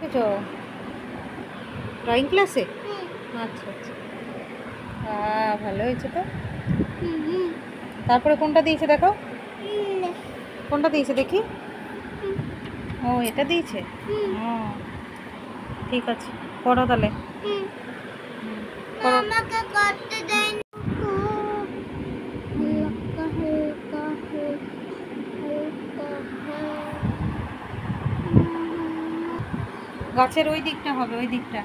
এঁকেছো? Drawing ক্লাসে? আচ্ছা আচ্ছা, ভালো হয়েছে তো। তারপরে কোনটা দিয়েছে দেখো, কোনটা দিয়েছে দেখি। ও এটা দিয়েছে, ও ঠিক আছে, করো তাহলে। আমাকে করতে দেন। গাছের ওই দিকটা হবে, ওই দিকটা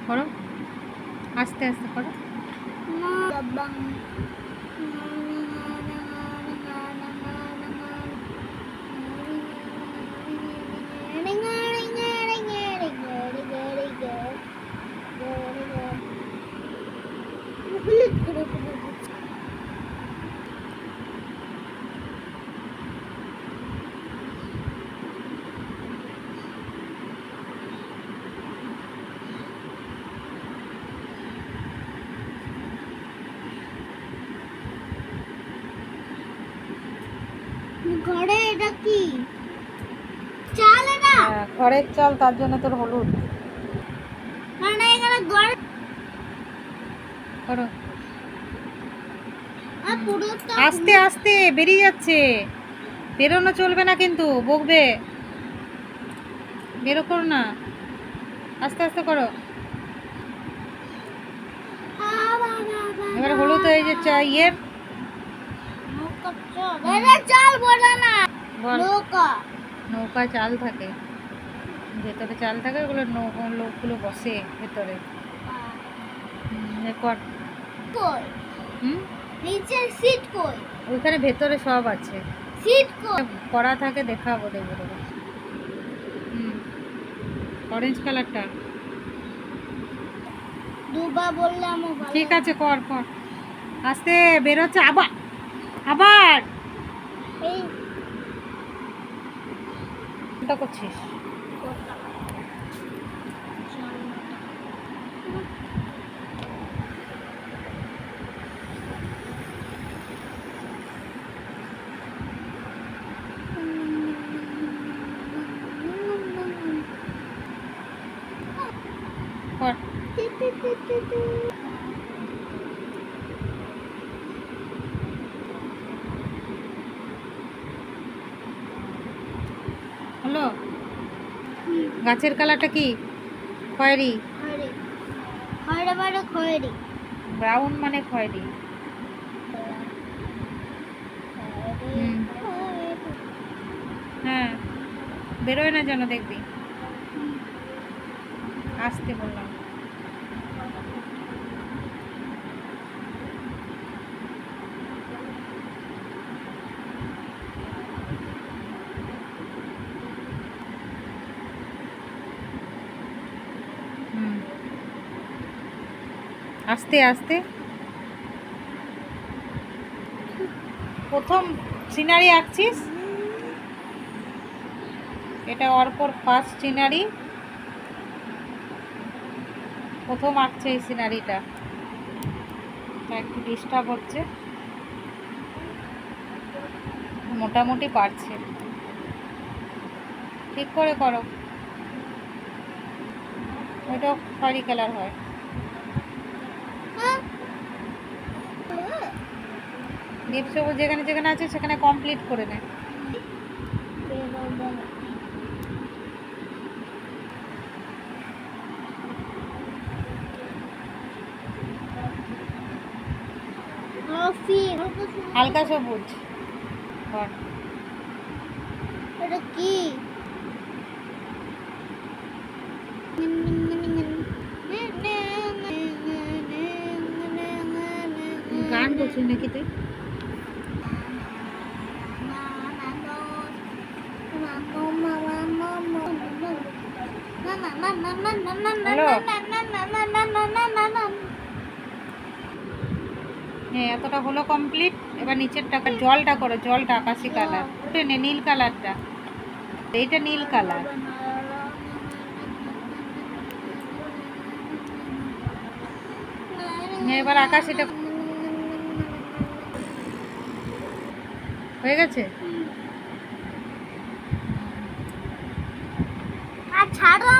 করো, আস্তে আস্তে করো। ঘরে এটা কি চাল? এটা খড়ের চাল, তার জন্য তোর হলুদ। মানে এখানে ঘরে করো পুরোটা আস্তে আস্তে, বেরিয়ে যাচ্ছে, বেরোনো চলবে না কিন্তু, বকবে। বেরো করো না, আস্তে আস্তে করো। এবার হলুদ হয়ে যাচ্ছে ইয়ের। চাল বলে না, বল, নৌকা। নৌকা চাল থাকে, ভেতরে চাল থাকে, ওগুলো লোকগুলো বসে ভেতরে। কর। কই হুম, নিচে সিট কই? ওইখানে ভেতরে সব আছে, সিট কই? করা থাকে, দেখাবো, দেখবো দেবো। অরেঞ্জ কালারটা দুবার বললাম। ঠিক আছে, কর কর, আস্তে বেরোচ্ছে আবার, আবার এই কোনটা করছিস? কর। হলো, গাছের কালারটা কি? খয়েরি। খয়েরি মানে খয়েরি, ব্রাউন মানে খয়েরি। হ্যাঁ, বেরোয় না যেন, দেখবি, আসতে বললাম। আস্তে আস্তে, প্রথম সিনারি আঁকছিস, এটা অর্পর ফার্স্ট সিনারি, প্রথম আঁকছে এই সিনারিটা, একটু ডিস্টার্ব হচ্ছে, মোটামুটি পারছে, ঠিক করে করো। ওইটা খয়েরি কালার হয়। ডিপ সবুজ যেখানে যেখানে আছে সেখানে কমপ্লিট করে নে। হালকা সবুজ কর। এটা কি? গান করছিস নাকি তুই? হ্যাঁ, এতটা হলো কমপ্লিট। এবার নিচের টাকা জলটা করো, জলটা আকাশি কালার, উঠে নে নীল কালারটা, এইটা নীল কালার। এবার আকাশিটা হয়ে গেছে। ছাড়ো